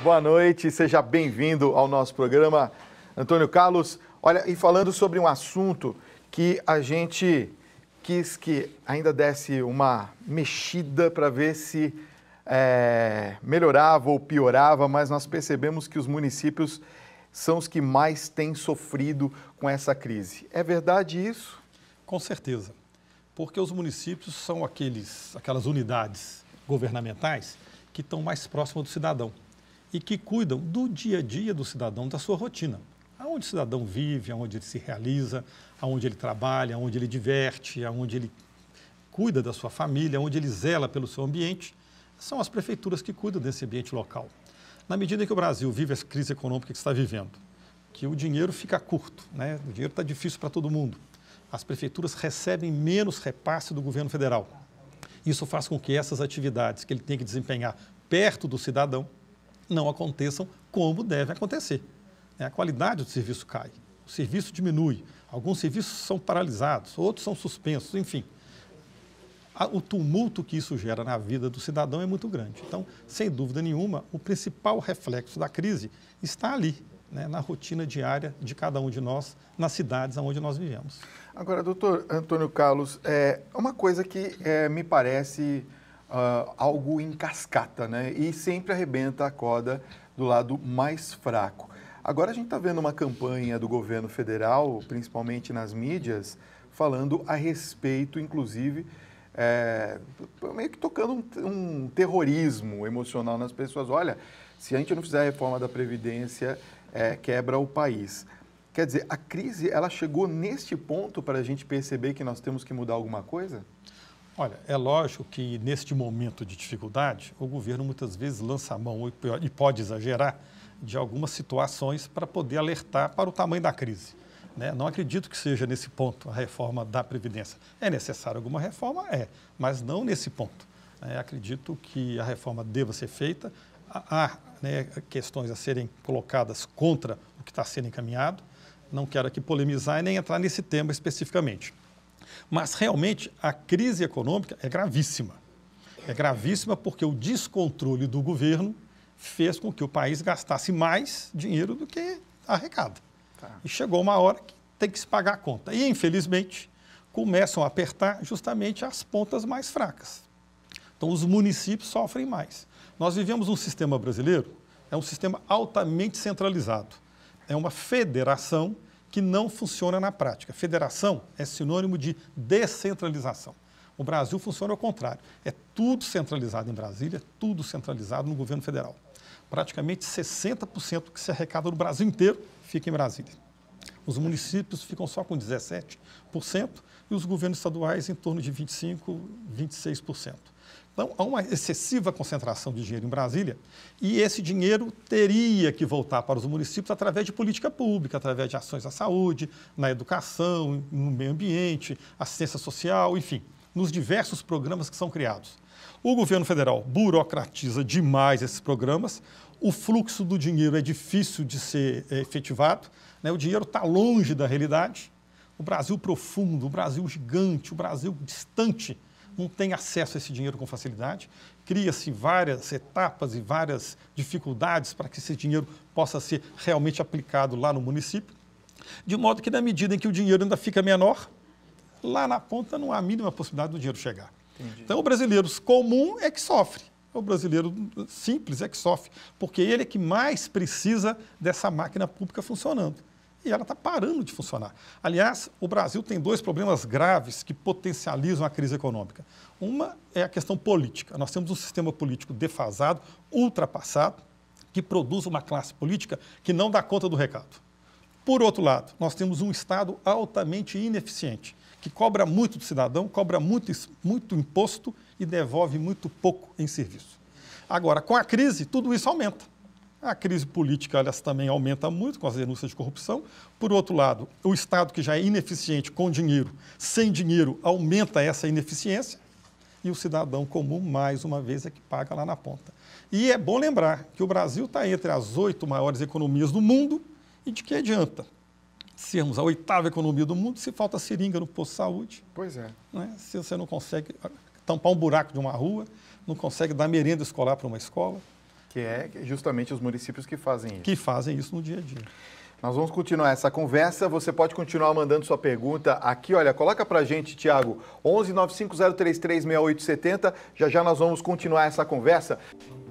boa noite, seja bem-vindo ao nosso programa, Antônio Carlos. Olha, e falando sobre um assunto que a gente quis que ainda desse uma mexida para ver se melhorava ou piorava, mas nós percebemos que os municípios são os que mais têm sofrido com essa crise. É verdade isso? Com certeza, porque os municípios são aquelas unidades governamentais que estão mais próximas do cidadão e que cuidam do dia a dia do cidadão, da sua rotina. Aonde o cidadão vive, aonde ele se realiza, aonde ele trabalha, aonde ele diverte, aonde ele cuida da sua família, aonde ele zela pelo seu ambiente, são as prefeituras que cuidam desse ambiente local. Na medida que o Brasil vive essa crise econômica que está vivendo, que o dinheiro fica curto, né? O dinheiro está difícil para todo mundo, as prefeituras recebem menos repasse do governo federal. Isso faz com que essas atividades que ele tem que desempenhar perto do cidadão não aconteçam como deve acontecer. A qualidade do serviço cai, o serviço diminui, alguns serviços são paralisados, outros são suspensos, enfim. O tumulto que isso gera na vida do cidadão é muito grande. Então, sem dúvida nenhuma, o principal reflexo da crise está ali, né, na rotina diária de cada um de nós, nas cidades onde nós vivemos. Agora, doutor Antônio Carlos, uma coisa que me parece algo em cascata, né? E sempre arrebenta a corda do lado mais fraco. Agora a gente está vendo uma campanha do governo federal, principalmente nas mídias, falando a respeito, inclusive, meio que tocando um terrorismo emocional nas pessoas. Olha, se a gente não fizer a reforma da Previdência, quebra o país. Quer dizer, a crise, ela chegou neste ponto para a gente perceber que nós temos que mudar alguma coisa? Olha, é lógico que neste momento de dificuldade, o governo muitas vezes lança a mão e pode exagerar de algumas situações para poder alertar para o tamanho da crise, né? Não acredito que seja nesse ponto a reforma da Previdência. É necessária alguma reforma? Mas não nesse ponto. Acredito que a reforma deva ser feita. Há, né, questões a serem colocadas contra o que está sendo encaminhado. Não quero aqui polemizar e nem entrar nesse tema especificamente. Mas, realmente, a crise econômica é gravíssima. É gravíssima porque o descontrole do governo fez com que o país gastasse mais dinheiro do que arrecada. E chegou uma hora que tem que se pagar a conta. E, infelizmente, começam a apertar justamente as pontas mais fracas. Então, os municípios sofrem mais. Nós vivemos um sistema brasileiro, é um sistema altamente centralizado. É uma federação que não funciona na prática. Federação é sinônimo de descentralização. O Brasil funciona ao contrário. É tudo centralizado em Brasília, tudo centralizado no governo federal. Praticamente 60% que se arrecada no Brasil inteiro fica em Brasília. Os municípios ficam só com 17% e os governos estaduais em torno de 25%, 26%. Então, há uma excessiva concentração de dinheiro em Brasília e esse dinheiro teria que voltar para os municípios através de política pública, através de ações na saúde, na educação, no meio ambiente, assistência social, enfim, nos diversos programas que são criados. O governo federal burocratiza demais esses programas, o fluxo do dinheiro é difícil de ser efetivado, né? O dinheiro está longe da realidade. O Brasil profundo, o Brasil gigante, o Brasil distante, não tem acesso a esse dinheiro com facilidade, cria-se várias etapas e várias dificuldades para que esse dinheiro possa ser realmente aplicado lá no município, de modo que, na medida em que o dinheiro ainda fica menor, lá na ponta não há a mínima possibilidade do dinheiro chegar. Entendi. Então, o brasileiro comum é que sofre, o brasileiro simples é que sofre, porque ele é que mais precisa dessa máquina pública funcionando. E ela está parando de funcionar. Aliás, o Brasil tem dois problemas graves que potencializam a crise econômica. Uma é a questão política. Nós temos um sistema político defasado, ultrapassado, que produz uma classe política que não dá conta do recado. Por outro lado, nós temos um Estado altamente ineficiente, que cobra muito do cidadão, cobra muito imposto e devolve muito pouco em serviço. Agora, com a crise, tudo isso aumenta. A crise política, aliás, também aumenta muito com as denúncias de corrupção. Por outro lado, o Estado, que já é ineficiente com dinheiro, sem dinheiro, aumenta essa ineficiência. E o cidadão comum, mais uma vez, é que paga lá na ponta. E é bom lembrar que o Brasil está entre as 8 maiores economias do mundo e de que adianta sermos a 8ª economia do mundo se falta seringa no posto de saúde. Pois é. Né? Se você não consegue tampar um buraco de uma rua, não consegue dar merenda escolar para uma escola. Que é justamente os municípios que fazem isso. Que fazem isso no dia a dia. Nós vamos continuar essa conversa. Você pode continuar mandando sua pergunta aqui. Olha, coloca pra gente, Tiago, 11-95033-6870. Já já nós vamos continuar essa conversa.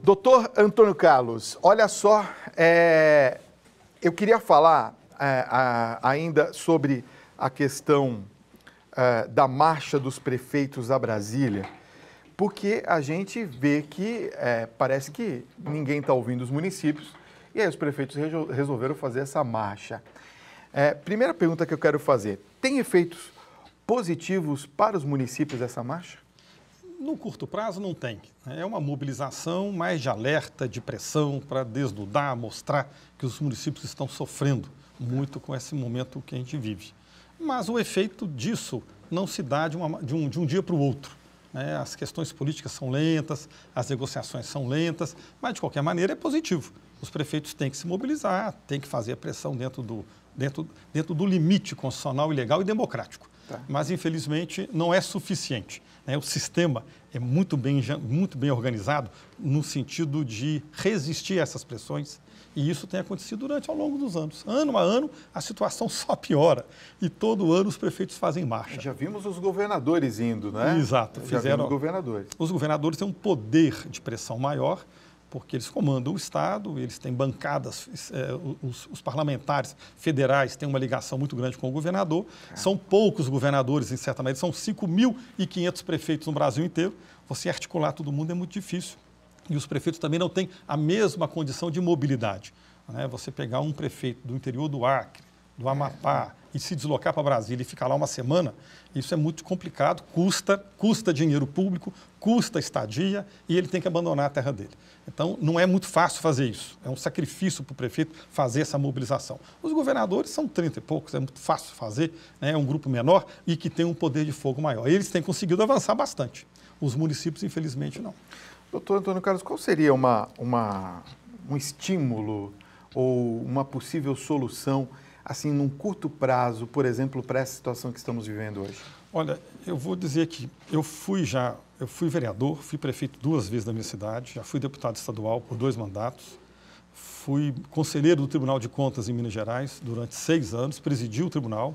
Doutor Antônio Carlos, olha só, eu queria falar ainda sobre a questão da marcha dos prefeitos a Brasília, porque a gente vê que parece que ninguém está ouvindo os municípios, e aí os prefeitos resolveram fazer essa marcha. Primeira pergunta que eu quero fazer, tem efeitos positivos para os municípios essa marcha? No curto prazo não tem. É uma mobilização mais de alerta, de pressão, para desnudar, mostrar que os municípios estão sofrendo muito com esse momento que a gente vive. Mas o efeito disso não se dá de um dia para o outro. As questões políticas são lentas, as negociações são lentas, mas de qualquer maneira é positivo. Os prefeitos têm que se mobilizar, têm que fazer a pressão dentro do limite constitucional, legal e democrático. Tá. Mas, infelizmente, não é suficiente. O sistema é muito bem organizado no sentido de resistir a essas pressões, e isso tem acontecido ao longo dos anos. Ano a ano, a situação só piora, e todo ano os prefeitos fazem marcha. Já vimos os governadores indo, né? Exato. Já vimos os governadores. Os governadores têm um poder de pressão maior, porque eles comandam o Estado, eles têm bancadas, os parlamentares federais têm uma ligação muito grande com o governador. São poucos governadores, em certa medida, são 5.500 prefeitos no Brasil inteiro. Você articular todo mundo é muito difícil. E os prefeitos também não têm a mesma condição de mobilidade. Você pegar um prefeito do interior do Acre, do Amapá, e se deslocar para Brasília e ficar lá uma semana, isso é muito complicado, custa dinheiro público, custa estadia, e ele tem que abandonar a terra dele. Então, não é muito fácil fazer isso. É um sacrifício para o prefeito fazer essa mobilização. Os governadores são 30 e poucos, é muito fácil fazer, é um grupo menor e que tem um poder de fogo maior. Eles têm conseguido avançar bastante. Os municípios, infelizmente, não. Doutor Antônio Carlos, qual seria um estímulo ou uma possível solução, assim, num curto prazo, por exemplo, para essa situação que estamos vivendo hoje? Olha, eu vou dizer que eu fui vereador, fui prefeito 2 vezes na minha cidade, já fui deputado estadual por 2 mandatos, fui conselheiro do Tribunal de Contas em Minas Gerais durante 6 anos, presidi o tribunal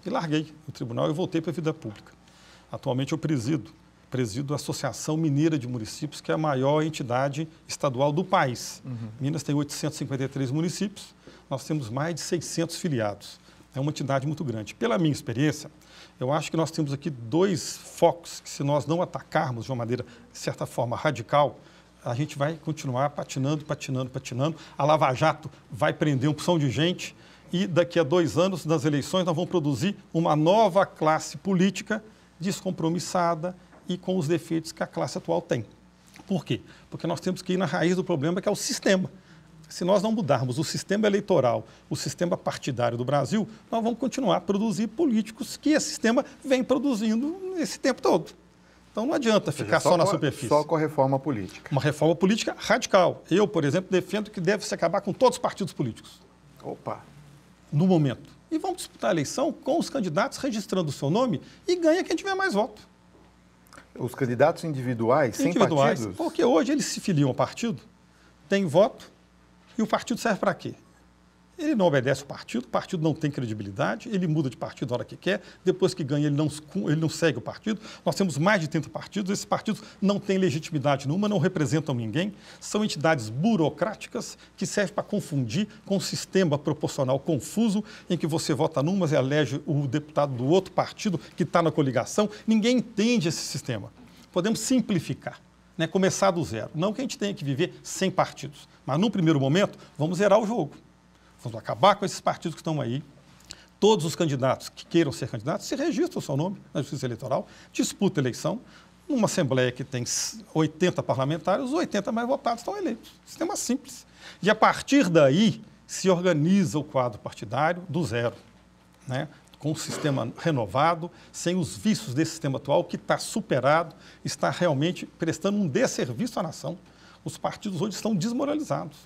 e larguei o tribunal e voltei para a vida pública. Atualmente eu presido a Associação Mineira de Municípios, que é a maior entidade estadual do país. Minas tem 853 municípios, nós temos mais de 600 filiados. É uma entidade muito grande. Pela minha experiência, eu acho que nós temos aqui 2 focos que, se nós não atacarmos de uma maneira, de certa forma, radical, a gente vai continuar patinando. A Lava Jato vai prender uma porção de gente e daqui a 2 anos, nas eleições, nós vamos produzir uma nova classe política descompromissada e com os defeitos que a classe atual tem. Por quê? Porque nós temos que ir na raiz do problema, que é o sistema. Se nós não mudarmos o sistema eleitoral, o sistema partidário do Brasil, nós vamos continuar a produzir políticos que esse sistema vem produzindo esse tempo todo. Então não adianta ficar só na superfície. Só com a reforma política. Uma reforma política radical. Eu, por exemplo, defendo que deve se acabar com todos os partidos políticos. Opa! No momento. E vamos disputar a eleição com os candidatos registrando o seu nome e ganha quem tiver mais voto. Os candidatos individuais, sem partidos? Porque hoje eles se filiam ao partido, têm voto, e o partido serve para quê? Ele não obedece o partido não tem credibilidade, ele muda de partido na hora que quer, depois que ganha ele não segue o partido. Nós temos mais de 30 partidos, esses partidos não têm legitimidade nenhuma, não representam ninguém, são entidades burocráticas que servem para confundir com um sistema proporcional confuso, em que você vota num, mas elege o deputado do outro partido que está na coligação. Ninguém entende esse sistema. Podemos simplificar. Começar do zero. Não que a gente tenha que viver sem partidos, mas num primeiro momento vamos zerar o jogo. Vamos acabar com esses partidos que estão aí. Todos os candidatos que queiram ser candidatos se registram o seu nome na Justiça Eleitoral, disputa a eleição. Numa Assembleia que tem 80 parlamentares, os 80 mais votados estão eleitos. Sistema simples. E a partir daí se organiza o quadro partidário do zero, com um sistema renovado, sem os vícios desse sistema atual, que está superado, está realmente prestando um desserviço à nação. Os partidos hoje estão desmoralizados.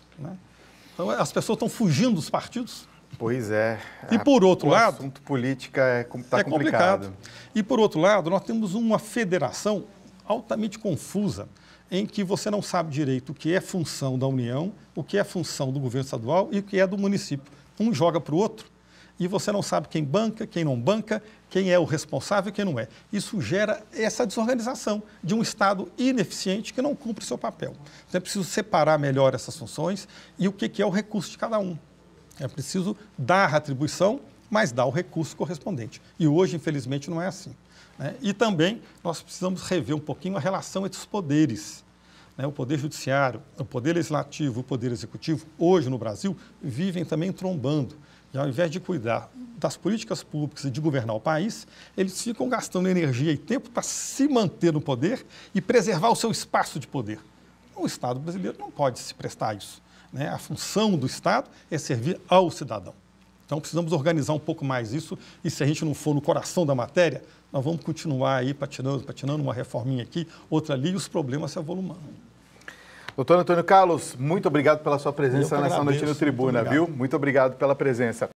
Então, as pessoas estão fugindo dos partidos. Pois é. E por outro lado... O assunto política está complicado. E por outro lado, nós temos uma federação altamente confusa, em que você não sabe direito o que é função da União, o que é função do governo estadual e o que é do município. Um joga para o outro e você não sabe quem banca, quem não banca, quem é o responsável e quem não é. Isso gera essa desorganização de um Estado ineficiente que não cumpre o seu papel. Então é preciso separar melhor essas funções e o que é o recurso de cada um. É preciso dar a atribuição, mas dar o recurso correspondente. E hoje, infelizmente, não é assim. E também nós precisamos rever um pouquinho a relação entre os poderes. O Poder Judiciário, o Poder Legislativo, o Poder Executivo, hoje no Brasil, vivem também trombando. E ao invés de cuidar das políticas públicas e de governar o país, eles ficam gastando energia e tempo para se manter no poder e preservar o seu espaço de poder. O Estado brasileiro não pode se prestar a isso. A função do Estado é servir ao cidadão. Então, precisamos organizar um pouco mais isso e se a gente não for no coração da matéria, nós vamos continuar aí patinando uma reforminha aqui, outra ali e os problemas se avolumando. Doutor Antônio Carlos, muito obrigado pela sua presença nessa noite no Tribuna, viu? Muito obrigado pela presença.